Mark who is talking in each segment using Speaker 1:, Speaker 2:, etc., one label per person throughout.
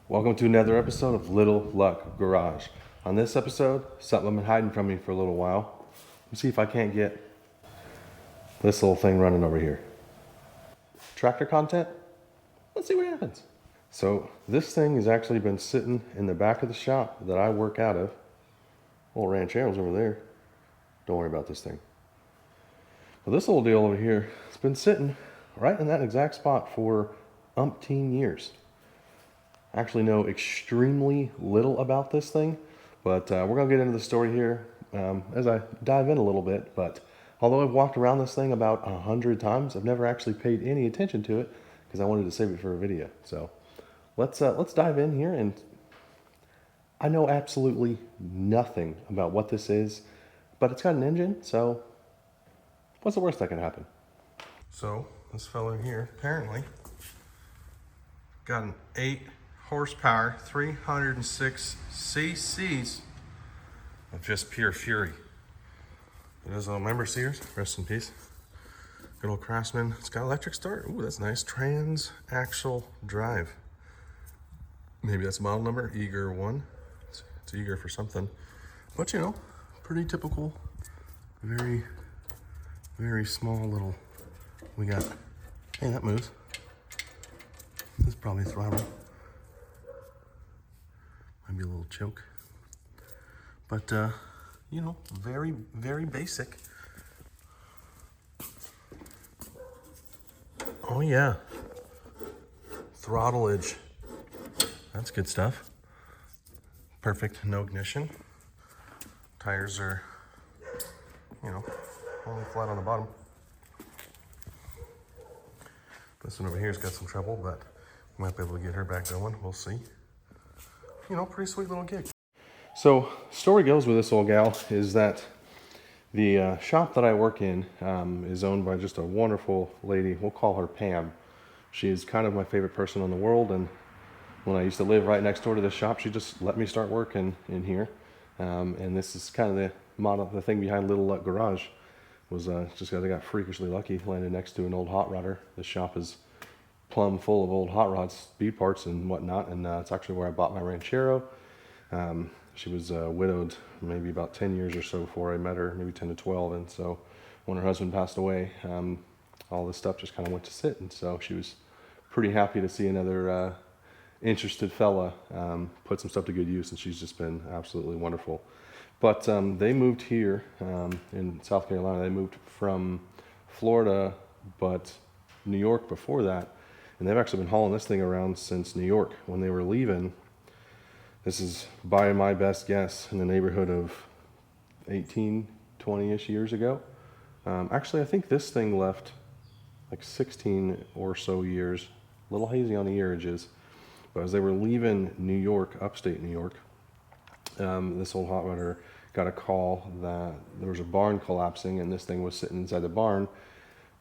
Speaker 1: Welcome to another episode of Little Luck Garage. On this episode, something I've been hiding from you for a little while. Let's see if I can't get this little thing running over here. Tractor content? Let's see what happens. So this thing has actually been sitting in the back of the shop that I work out of. Little ranchero's over there. Don't worry about this thing. Well, this little deal over here, it's been sitting right in that exact spot for umpteen years. I actually know extremely little about this thing, but we're going to get into the story here as I dive in a little bit. But although I've walked around this thing about 100 times, I've never actually paid any attention to it because I wanted to save it for a video. So let's dive in here. And I know absolutely nothing about what this is, but it's got an engine, so what's the worst that can happen? So this fellow here apparently got an 8 horsepower, 306 cc's of just pure fury. It has a member sears, rest in peace. Good old Craftsman. It's got electric start. Ooh, that's nice. Trans-axle drive. Maybe that's model number, Eager 1. It's eager for something. But you know, pretty typical, very, very small little, we got, hey, that moves. This is probably a throttle. Might be a little choke. But, you know, very, very basic. Oh yeah. Throttleage. That's good stuff. Perfect, no ignition. Tires are, you know, only flat on the bottom. This one over here's got some trouble, but we might be able to get her back going. We'll see. You know, pretty sweet little gig. So, story goes with this old gal is that the shop that I work in is owned by just a wonderful lady. We'll call her Pam. She is kind of my favorite person in the world, and when I used to live right next door to this shop, she just let me start working in here. And this is kind of the model, the thing behind Little Luck Garage was just because I got freakishly lucky landed next to an old hot rodder. The shop is plumb full of old hot rods, speed parts and whatnot, and it's actually where I bought my Ranchero. She was widowed maybe about 10 years or so before I met her, maybe 10 to 12, and so when her husband passed away, all this stuff just kind of went to sit, and so she was pretty happy to see another interested fella put some stuff to good use, and she's just been absolutely wonderful. But they moved here in South Carolina. They moved from Florida, but New York before that. And they've actually been hauling this thing around since New York. When they were leaving, this is by my best guess in the neighborhood of 18, 20-ish years ago. Actually, I think this thing left like 16 or so years, a little hazy on the yearages. But as they were leaving New York, upstate New York, this old hot rodder got a call that there was a barn collapsing and this thing was sitting inside the barn,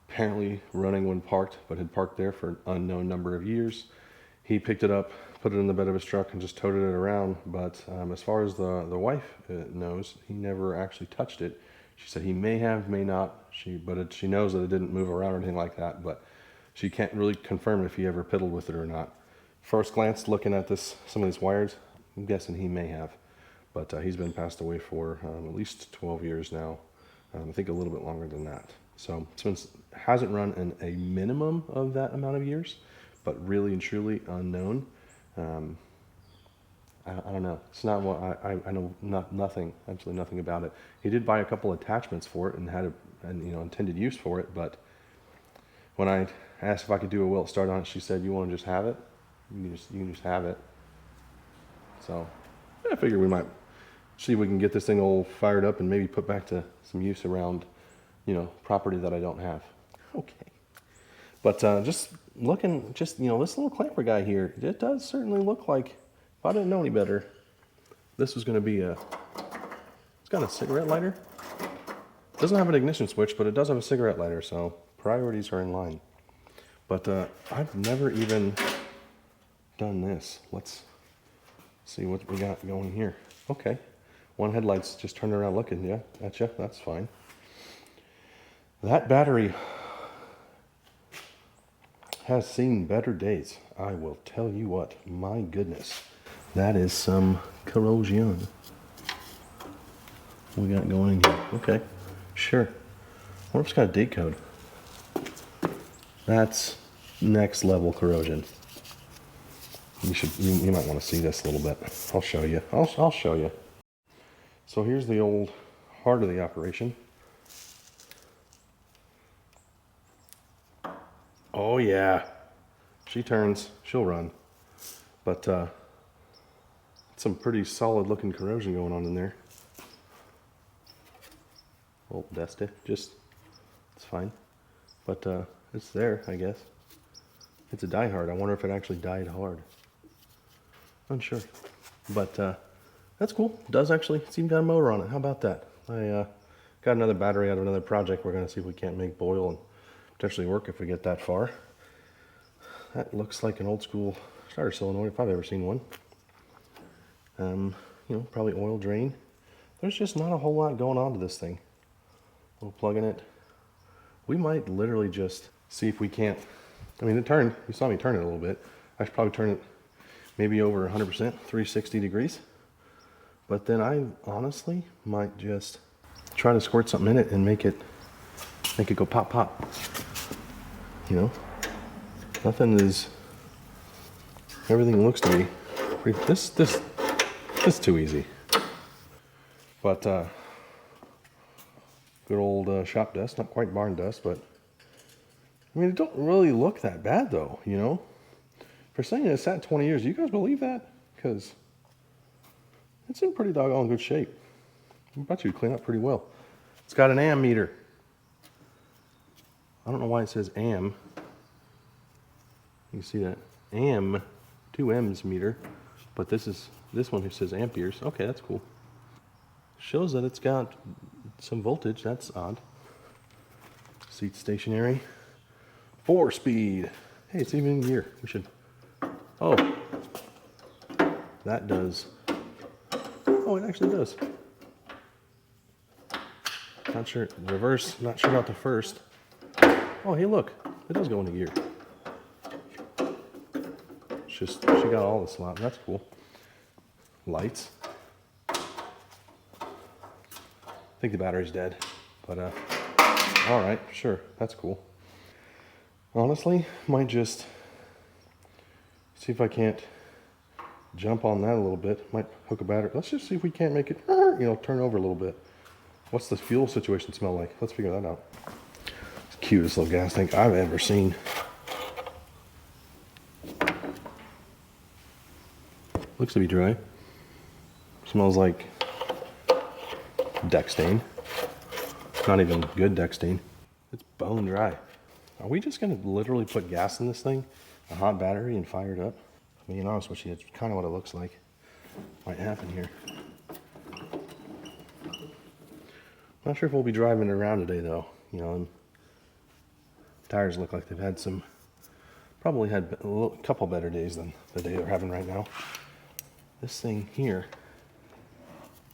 Speaker 1: apparently running when parked, but had parked there for an unknown number of years. He picked it up, put it in the bed of his truck, and just toted it around. But as far as the wife knows, he never actually touched it. She said he may have, may not. She knows that it didn't move around or anything like that, but she can't really confirm if he ever piddled with it or not. First glance, looking at some of these wires, I'm guessing he may have. But he's been passed away for at least 12 years now. I think a little bit longer than that. So it hasn't run in a minimum of that amount of years, but really and truly unknown. I don't know. It's not what I know. Nothing, absolutely nothing about it. He did buy a couple attachments for it and had intended use for it. But when I asked if I could do a wilt start on it, she said, "You want to just have it? You can just have it." So I figure we might see if we can get this thing all fired up and maybe put back to some use around, property that I don't have. Okay. But just looking, this little clamper guy here, it does certainly look like, if I didn't know any better, this was going to be it's got a cigarette lighter. It doesn't have an ignition switch, but it does have a cigarette lighter, so priorities are in line. But I've never even done this. Let's see what we got going here. Okay. One headlight's just turned around looking, at you. That's fine. That battery has seen better days. I will tell you what, my goodness. That is some corrosion we got going here. Okay, sure. I wonder if it's got a date code. That's next level corrosion. You might want to see this a little bit. I'll show you. I'll show you. So here's the old heart of the operation. Oh yeah, she turns, she'll run. But some pretty solid looking corrosion going on in there. Oh, dusty, it's fine. But it's there, I guess. It's a die hard. I wonder if it actually died hard. Unsure. But that's cool. It does actually, it's even got a motor on it. How about that? I got another battery out of another project. We're gonna see if we can't make boil and potentially work if we get that far. That looks like an old school starter solenoid if I've ever seen one. You know, probably oil drain. There's just not a whole lot going on to this thing. We'll plug in it. We might literally just see if we can't. I mean, it turned. You saw me turn it a little bit. I should probably turn it maybe over 100%, 360 degrees. But then I honestly might just try to squirt something in it and make it go pop pop. You know, nothing is. Everything looks to be pretty. This is too easy. But good old shop dust, not quite barn dust, but I mean, it don't really look that bad though. You know, for saying it sat 20 years, do you guys believe that? Because it's in pretty doggone good shape. I bet you clean up pretty well. It's got an ammeter. I don't know why it says am. You can see that am, 2 M's meter, but this one here says amperes. Okay, that's cool. Shows that it's got some voltage. That's odd. Seat stationary. 4-speed. Hey, it's even in gear. We should. Oh, that does. Oh, it actually does. Not sure. Reverse. Not sure about the first. Oh, hey, look. It does go into gear. She got all the slot. That's cool. Lights. I think the battery's dead, but all right, sure, that's cool. Honestly, might just see if I can't jump on that a little bit. Might hook a battery. Let's just see if we can't make it, you know, turn over a little bit. What's the fuel situation smell like? Let's figure that out. It's the cutest little gas tank I've ever seen. Looks to be dry. Smells like deck stain. Not even good deck stain. It's bone dry. Are we just gonna literally put gas in this thing, a hot battery, and fire it up? I mean, honest with you, it's kind of what it looks like. Might happen here. Not sure if we'll be driving it around today though. You know, tires look like they've had some, probably had a couple better days than the day they're having right now. This thing here,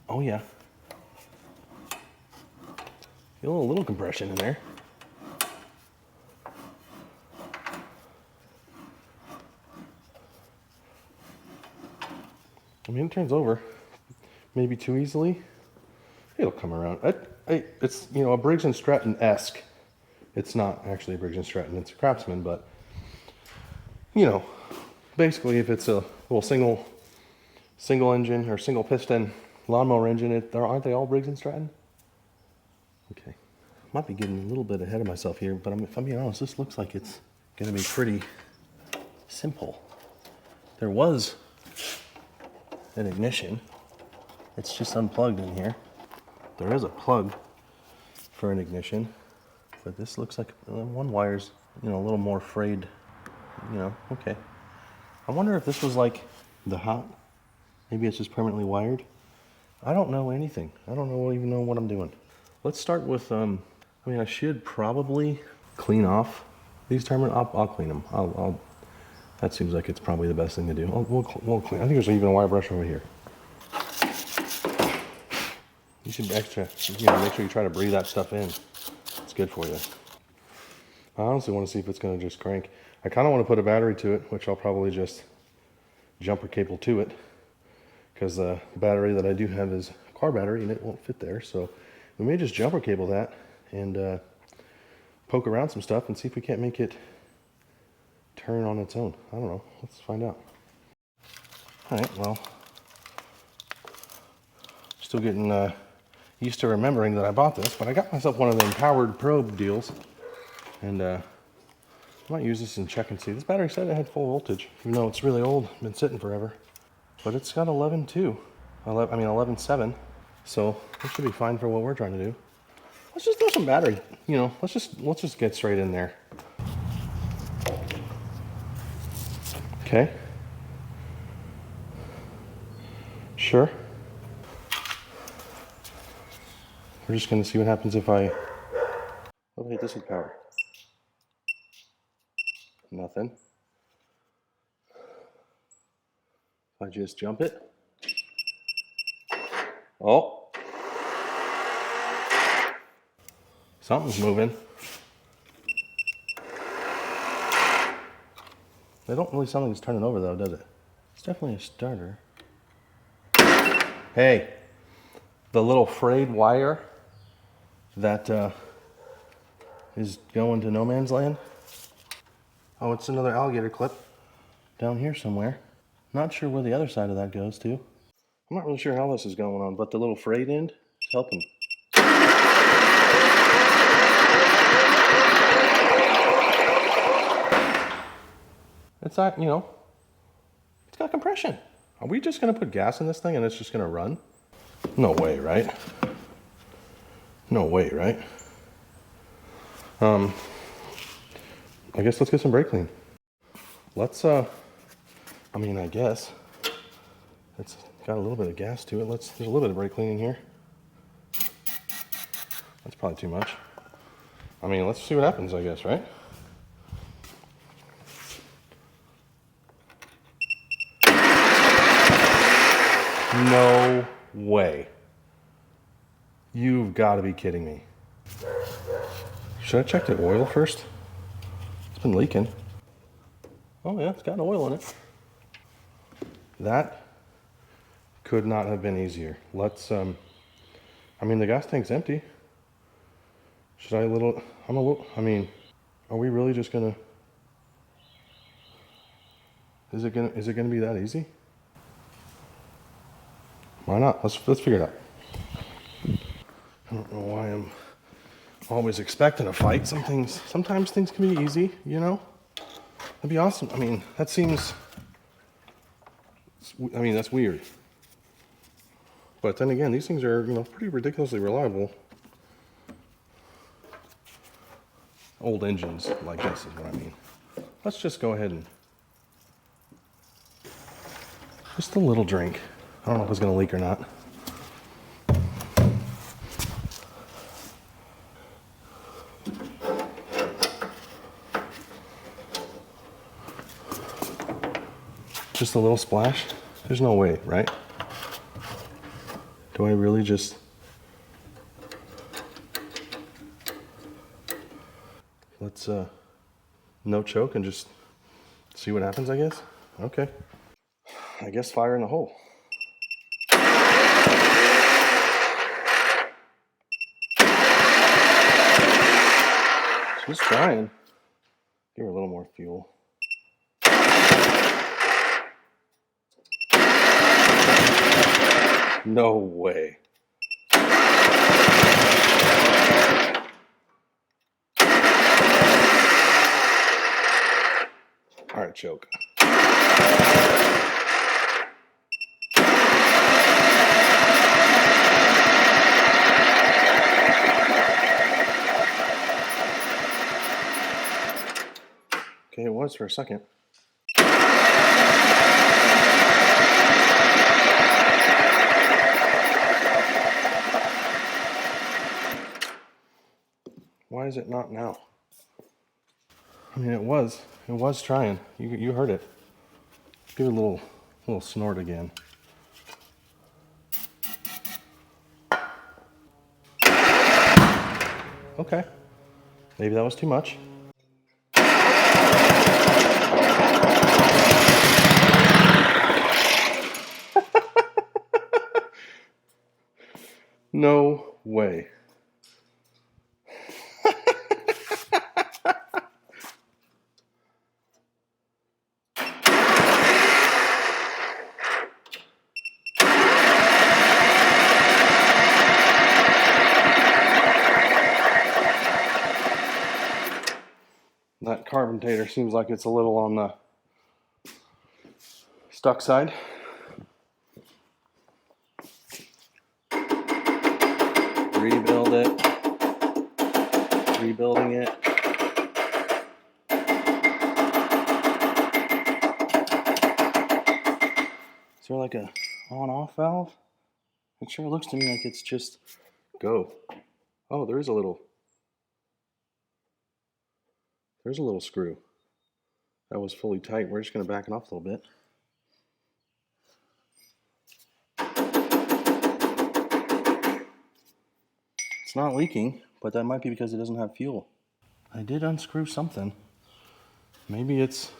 Speaker 1: oh yeah. Feel a little compression in there. I mean, it turns over maybe too easily. It'll come around. It's, you know, a Briggs & Stratton-esque. It's not actually a Briggs & Stratton, it's a Craftsman, but, you know, basically if it's a little single engine or single piston lawnmower engine, aren't they all Briggs & Stratton? Okay, might be getting a little bit ahead of myself here, but if I'm being honest, this looks like it's gonna be pretty simple. There was an ignition. It's just unplugged in here. There is a plug for an ignition, but this looks like one wire's, you know, a little more frayed, you know, okay. I wonder if this was like the hot, maybe it's just permanently wired. I don't know anything. I don't even know what I'm doing. Let's start with, I mean, I should probably clean off these terminals. I'll clean them. That seems like it's probably the best thing to do. We'll clean. I think there's even a wire brush over here. You should extra, you know, make sure you try to breathe that stuff in. It's good for you. I honestly want to see if it's going to just crank. I kind of want to put a battery to it, which I'll probably just jumper cable to it, because the battery that I do have is a car battery and it won't fit there. So we may just jumper cable that and poke around some stuff and see if we can't make it turn on its own. I don't know. Let's find out. All right, well, still getting used to remembering that I bought this, but I got myself one of them powered probe deals, and I might use this and check and see. This battery said it had full voltage, even though it's really old, been sitting forever. But it's got 11.2, 11.7, so it should be fine for what we're trying to do. Let's just throw some battery, you know, let's just get straight in there. Okay. Sure. We're just gonna see what happens if I hit this with power. Nothing. If I just jump it. Oh. Something's moving. They don't really sound like it's turning over though, does it? It's definitely a starter. Hey, the little frayed wire that is going to no man's land. Oh, it's another alligator clip down here somewhere. Not sure where the other side of that goes to. I'm not really sure how this is going on, but the little frayed end is helping. It's not, you know, it's got compression. Are we just gonna put gas in this thing and it's just gonna run? No way, right? No way, right? I guess let's get some brake clean. Let's, I mean, I guess it's got a little bit of gas to it. There's a little bit of brake clean in here. That's probably too much. I mean, let's see what happens, I guess, right? No way. You've got to be kidding me. Should I check the oil first? It's been leaking. Oh yeah, it's got oil in it. That could not have been easier. Let's, I mean, the gas tank's empty. Should I I mean, are we really just gonna, is it gonna be that easy? Why not? Let's figure it out. I don't know why I'm always expecting a fight. Sometimes things can be easy, you know? That'd be awesome. I mean, that's weird. But then again, these things are, you know, pretty ridiculously reliable. Old engines like this is what I mean. Let's just go ahead and just a little drink. I don't know if it's gonna leak or not. Just a little splash? There's no way, right? Do I really just... Let's no choke and just see what happens, I guess? Okay. I guess fire in the hole. She's trying. Give her a little more fuel. No way. All right, choke. Okay, it was for a second. Why is it not now? I mean, it was trying. You heard it. Give it a little snort again. Okay. Maybe that was too much. No way. That carbontator seems like it's a little on the stuck side. Rebuild it. Rebuilding it. Is there like a on-off valve? It sure looks to me like it's just go. Oh, there's a little screw. That was fully tight. We're just going to back it off a little bit. It's not leaking, but that might be because it doesn't have fuel. I did unscrew something. Maybe let's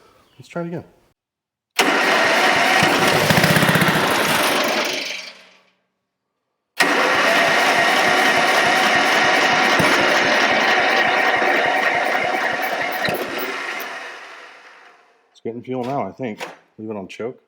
Speaker 1: try it again. It's getting fuel now, I think. Leave it on choke.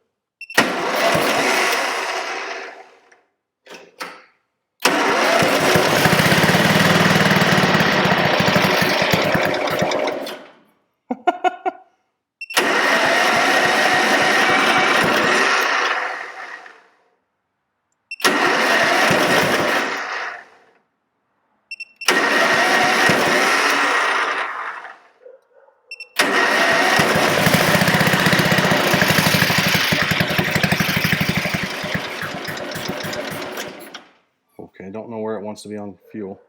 Speaker 1: Okay, don't know where it wants to be on fuel.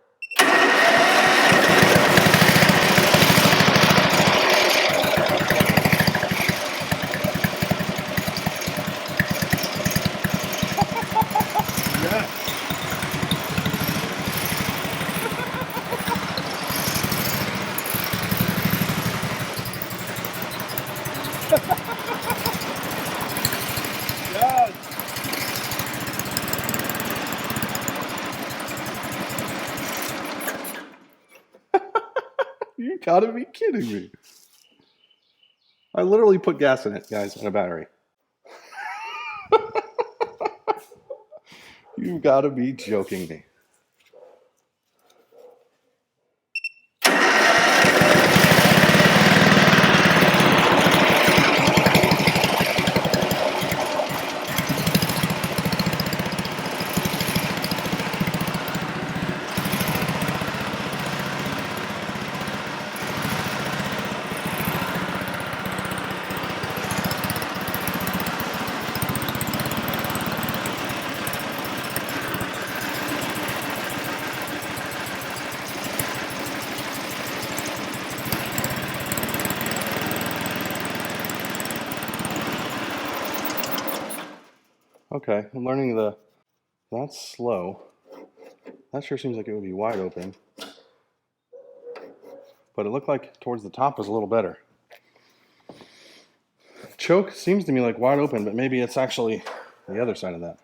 Speaker 1: You gotta be kidding me. I literally put gas in it, guys, and a battery. You gotta be joking me. Okay, I'm learning that's slow. That sure seems like it would be wide open. But it looked like towards the top was a little better. Choke seems to me like wide open, but maybe it's actually the other side of that.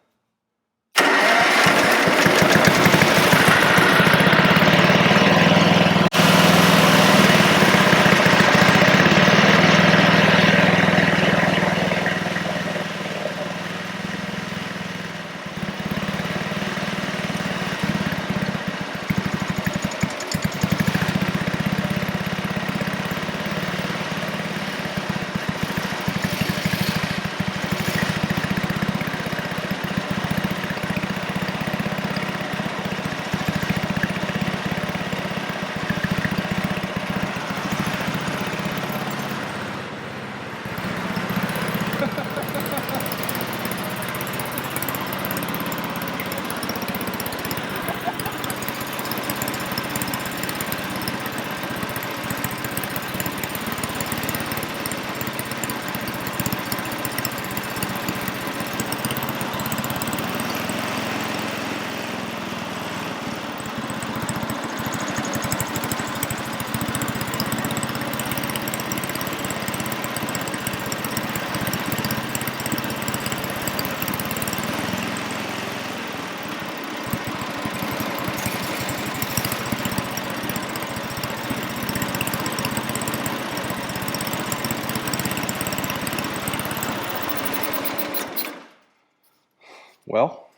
Speaker 1: Well,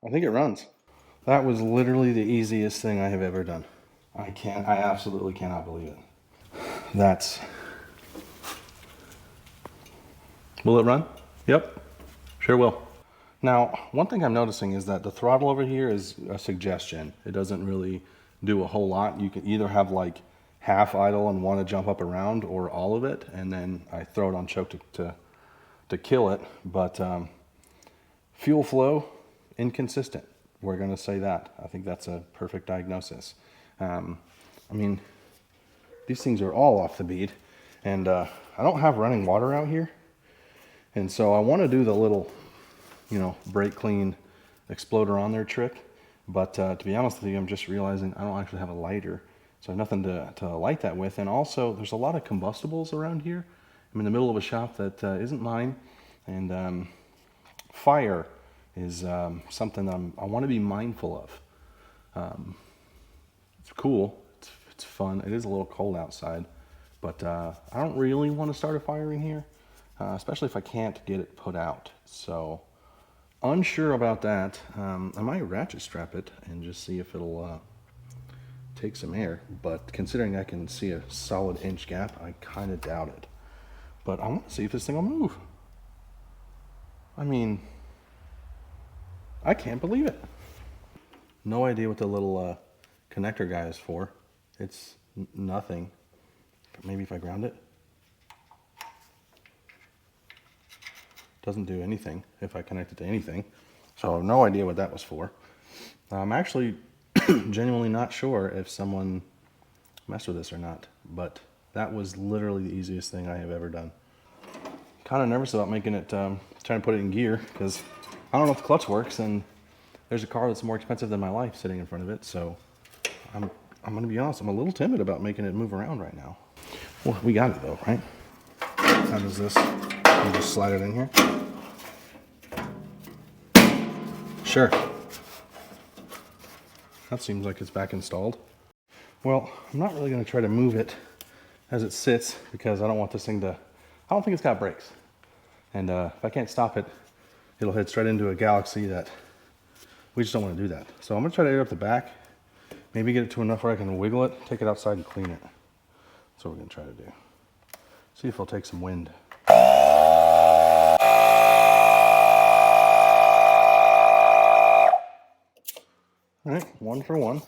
Speaker 1: I think it runs. That was literally the easiest thing I have ever done. I absolutely cannot believe it. Will it run? Yep, sure will. Now, one thing I'm noticing is that the throttle over here is a suggestion. It doesn't really do a whole lot. You can either have like half idle and want to jump up around, or all of it, and then I throw it on choke to kill it. But fuel flow, inconsistent. We're going to say that. I think that's a perfect diagnosis. I mean, these things are all off the bead, and I don't have running water out here, and so I want to do the little, brake clean exploder on there trick. But to be honest with you, I'm just realizing I don't actually have a lighter, so I have nothing to light that with. And also, there's a lot of combustibles around here. I'm in the middle of a shop that isn't mine, and fire is something I want to be mindful of. It's cool, it's fun. It is a little cold outside, but I don't really want to start a fire in here, especially if I can't get it put out. So unsure about that. I might ratchet strap it and just see if it'll take some air, but considering I can see a solid inch gap, I kind of doubt it. But I want to see if this thing will move. I mean, I can't believe it. No idea what the little connector guy is for. It's nothing. Maybe if I ground it. Doesn't do anything if I connect it to anything. So I have no idea what that was for. I'm actually genuinely not sure if someone messed with this or not, but that was literally the easiest thing I have ever done. Kind of nervous about making it, trying to put it in gear, because I don't know if the clutch works, and there's a car that's more expensive than my life sitting in front of it, so I'm going to be honest, I'm a little timid about making it move around right now. Well, we got it though, right? How does this? You just slide it in here? Sure. That seems like it's back installed. Well, I'm not really going to try to move it as it sits, because I don't want this thing to, I don't think it's got brakes. And if I can't stop it, it'll head straight into a galaxy that we just don't want to do that. So I'm going to try to air up the back, maybe get it to enough where I can wiggle it, take it outside and clean it. That's what we're going to try to do. See if it'll take some wind. All right, 1 for 1.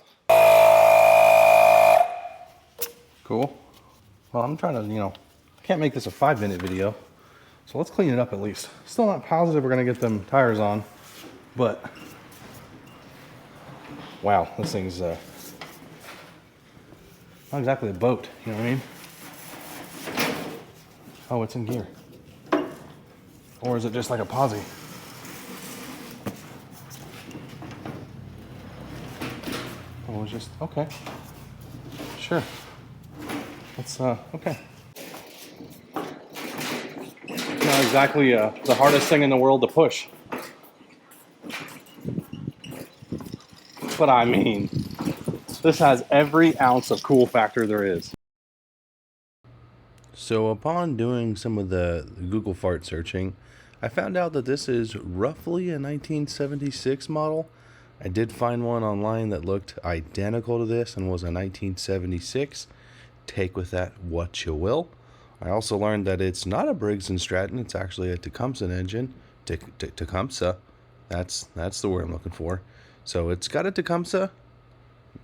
Speaker 1: Cool. Well, I'm trying to, I can't make this a 5-minute video, so let's clean it up at least. Still not positive we're gonna get them tires on, but wow, this thing's not exactly a boat, you know what I mean? Oh, it's in gear. Or is it just like a posi? Oh, it's just, okay. Sure. That's, okay. Not exactly the hardest thing in the world to push. But I mean, this has every ounce of cool factor there is.
Speaker 2: So upon doing some of the Google fart searching, I found out that this is roughly a 1976 model. I did find one online that looked identical to this and was a 1976. Take with that what you will. I also learned that it's not a Briggs & Stratton, it's actually a Tecumseh engine. Tecumseh, that's the word I'm looking for. So it's got a Tecumseh,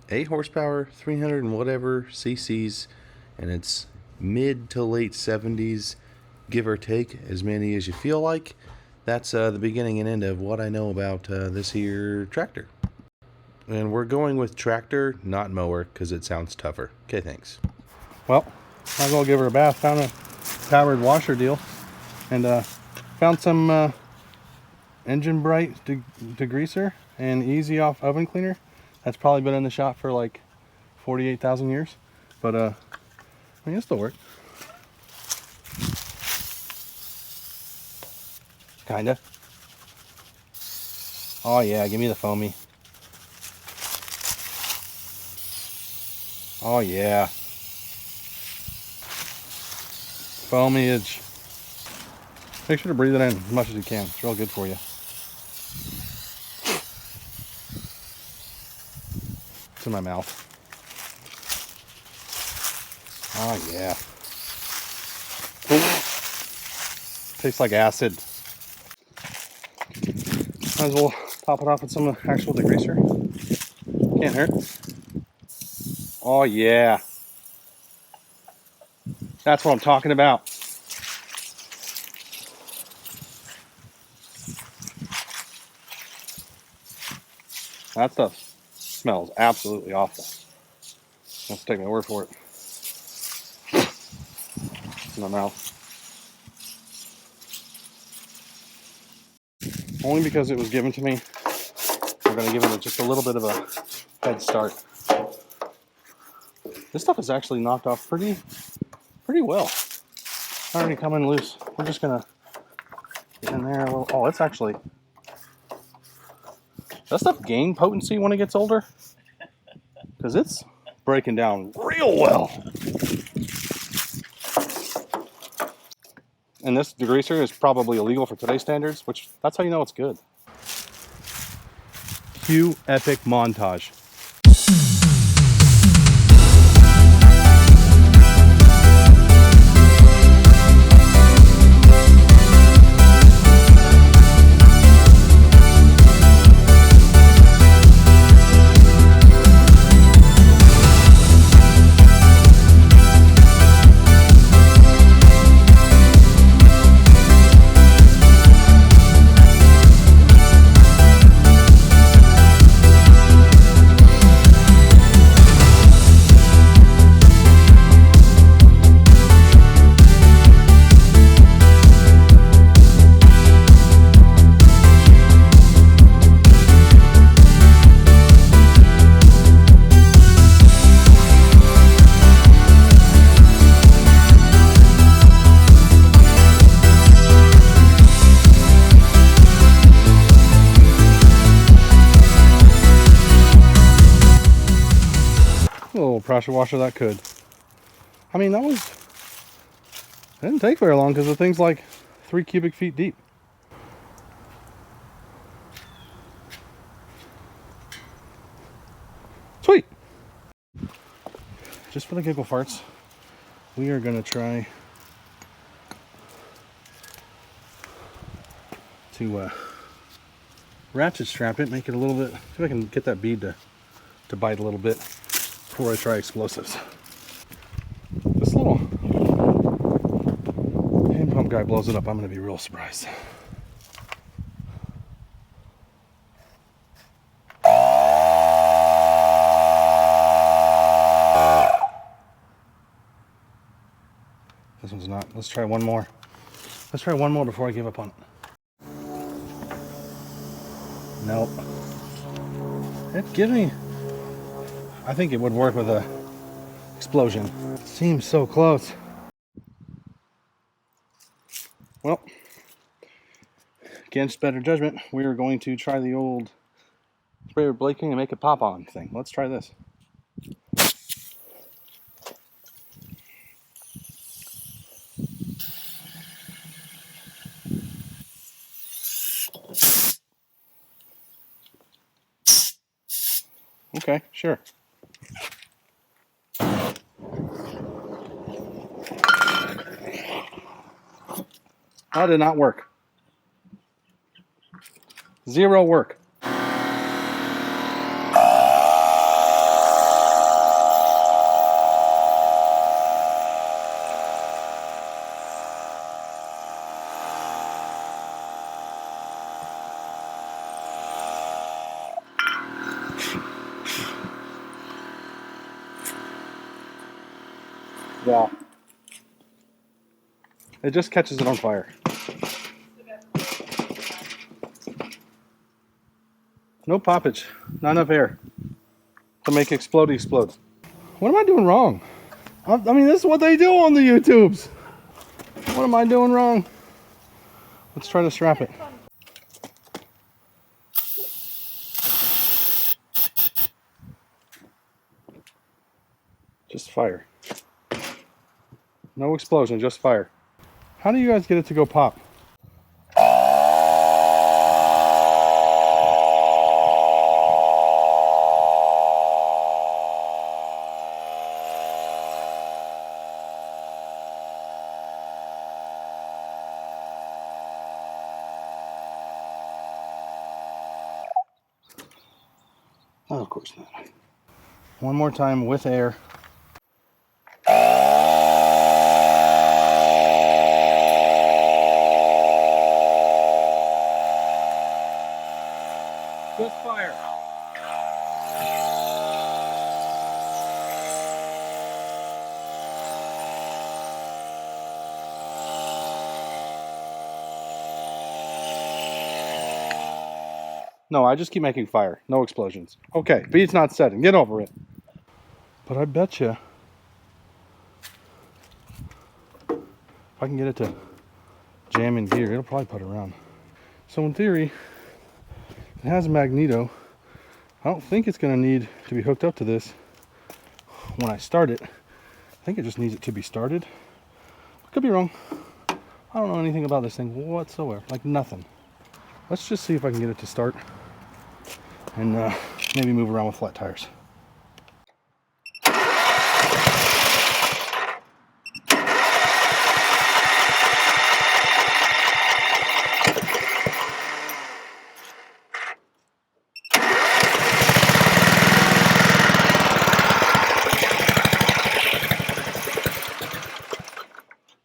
Speaker 2: 8 horsepower, 300 and whatever cc's, and it's mid to late 70s, give or take as many as you feel like. That's the beginning and end of what I know about this here tractor. And we're going with tractor, not mower, because it sounds tougher. Okay, thanks.
Speaker 1: Well, might as well give her a bath. Found a powered washer deal, and found some engine bright degreaser and easy off oven cleaner. That's probably been in the shop for like 48,000 years, but I mean, it still works. Kinda. Oh yeah, give me the foamy. Oh yeah. Foamage. Make sure to breathe it in as much as you can. It's real good for you. It's in my mouth. Oh yeah. Tastes like acid. Might as well top it off with some actual degreaser. Can't hurt. Oh yeah. That's what I'm talking about. That stuff smells absolutely awful. You have to take my word for it. In my mouth. Only because it was given to me. We're going to give it just a little bit of a head start. This stuff is actually knocked off pretty well. It's already coming loose. We're just going to get in there a little. Oh, it's actually... Does stuff gain potency when it gets older? Because it's breaking down real well. And this degreaser is probably illegal for today's standards, which that's how you know it's good. Cue epic montage. A little pressure washer that could. I mean, it didn't take very long because the thing's like 3 cubic feet deep. Sweet. Just for the giggle farts, we are gonna try to ratchet strap it, make it a little bit, see if I can get that bead to bite a little bit before I try explosives. This little hand pump guy blows it up, I'm gonna be real surprised. This one's not. Let's try one more. Let's try one more before I give up on it. Nope. It gives me... I think it would work with a explosion. Seems so close. Well, against better judgment, we are going to try the old spray with Blaking and make it pop on thing. Let's try this. Okay, sure. That did not work. Zero work. Yeah. It just catches it on fire. No poppage. Not enough air to make explode. What am I doing wrong? I mean, this is what they do on the YouTubes. What am I doing wrong? Let's try to strap it. Just fire. No explosion, just fire. How do you guys get it to go pop? Oh, of course not. One more time with air. Just fire. No, I just keep making fire. No explosions. Okay, bead's not setting. Get over it. But I bet you, if I can get it to jam in gear, it'll probably put it around. So in theory, it has a magneto. I don't think it's going to need to be hooked up to this when I start it. I think it just needs it to be started. I could be wrong. I don't know anything about this thing whatsoever. Like nothing. Let's just see if I can get it to start and maybe move around with flat tires.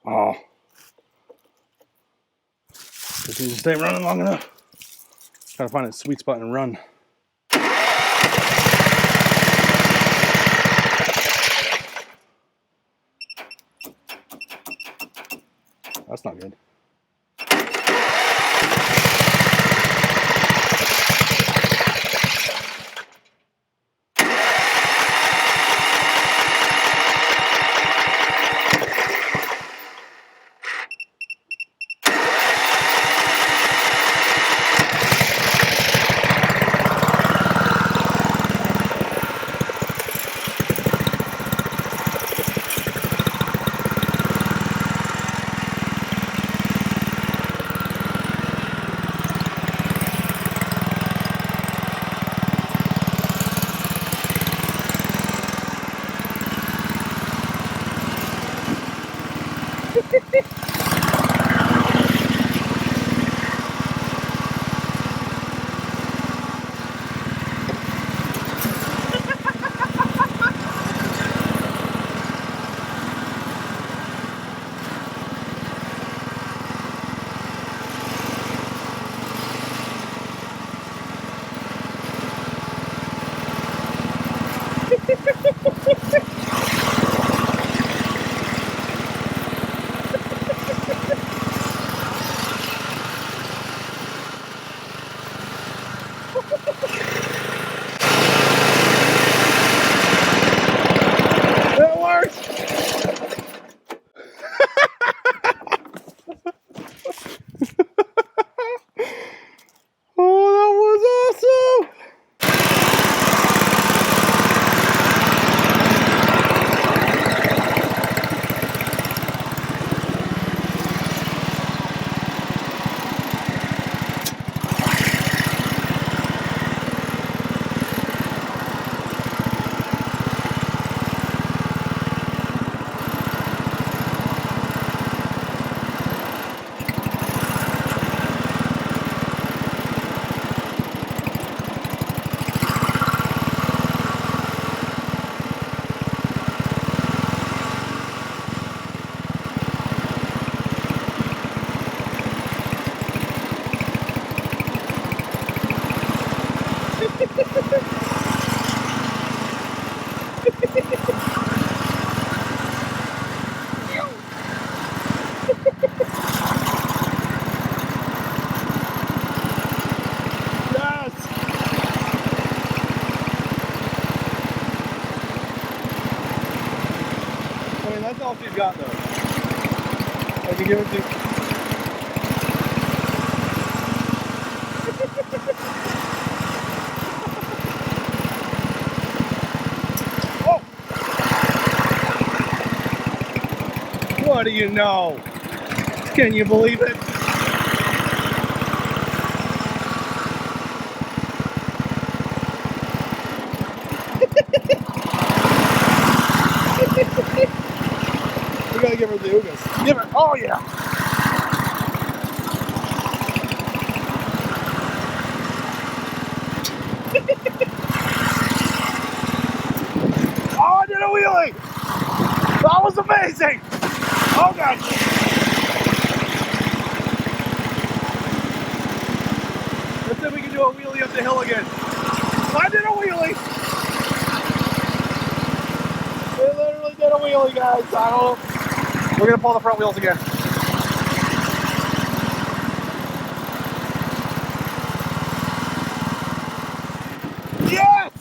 Speaker 1: Oh. Just needs to stay running long enough. Gotta find a sweet spot and run. That's not good. That works! Oh, that was awesome! That's all she's got though. I can give it to. Oh! What do you know? Can you believe it? We gotta give her the Ugas. Give her. Oh yeah. racing! Oh God! Let's see if we can do a wheelie up the hill again. I did a wheelie! We literally did a wheelie, guys. We're gonna pull the front wheels again. Yes!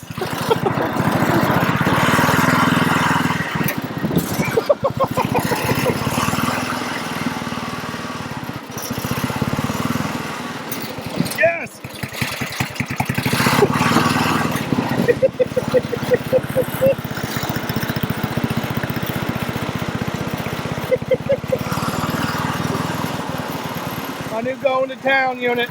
Speaker 1: Yes! My new going to town unit.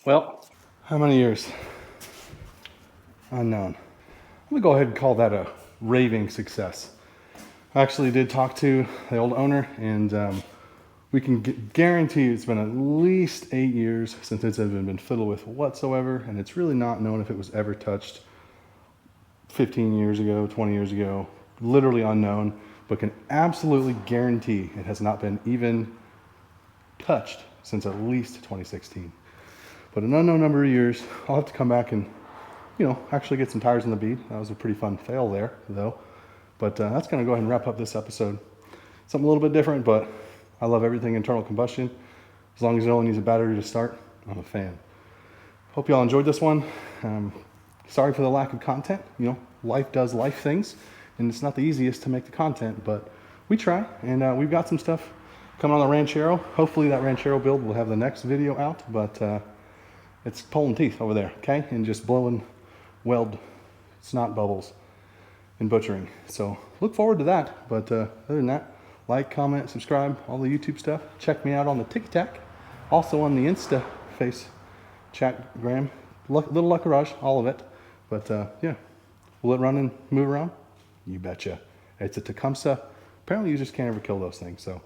Speaker 1: Well, how many years? Unknown. I'm gonna go ahead and call that a raving success. I actually did talk to the old owner, and we can guarantee it's been at least 8 years since it's even been fiddled with whatsoever, and it's really not known if it was ever touched 15 years ago, 20 years ago, literally unknown, but can absolutely guarantee it has not been even touched since at least 2016. But an unknown number of years. I'll have to come back and, actually get some tires in the bead. That was a pretty fun fail there, though. But that's going to go ahead and wrap up this episode. Something a little bit different, but I love everything internal combustion. As long as it only needs a battery to start, I'm a fan. Hope you all enjoyed this one. Sorry for the lack of content. Life does life things, and it's not the easiest to make the content, but we try, and we've got some stuff coming on the Ranchero. Hopefully that Ranchero build will have the next video out, but it's pulling teeth over there, okay? And just blowing weld snot bubbles and butchering. So look forward to that. But other than that, like, comment, subscribe, all the YouTube stuff. Check me out on the TikTok, also on the Insta face chatgram, Little Luck Garage, all of it. But yeah, will it run and move around? You betcha. It's a Tecumseh. Apparently you just can't ever kill those things. So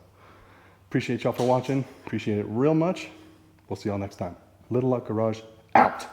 Speaker 1: appreciate y'all for watching. Appreciate it real much. We'll see y'all next time. Little Luck Garage out.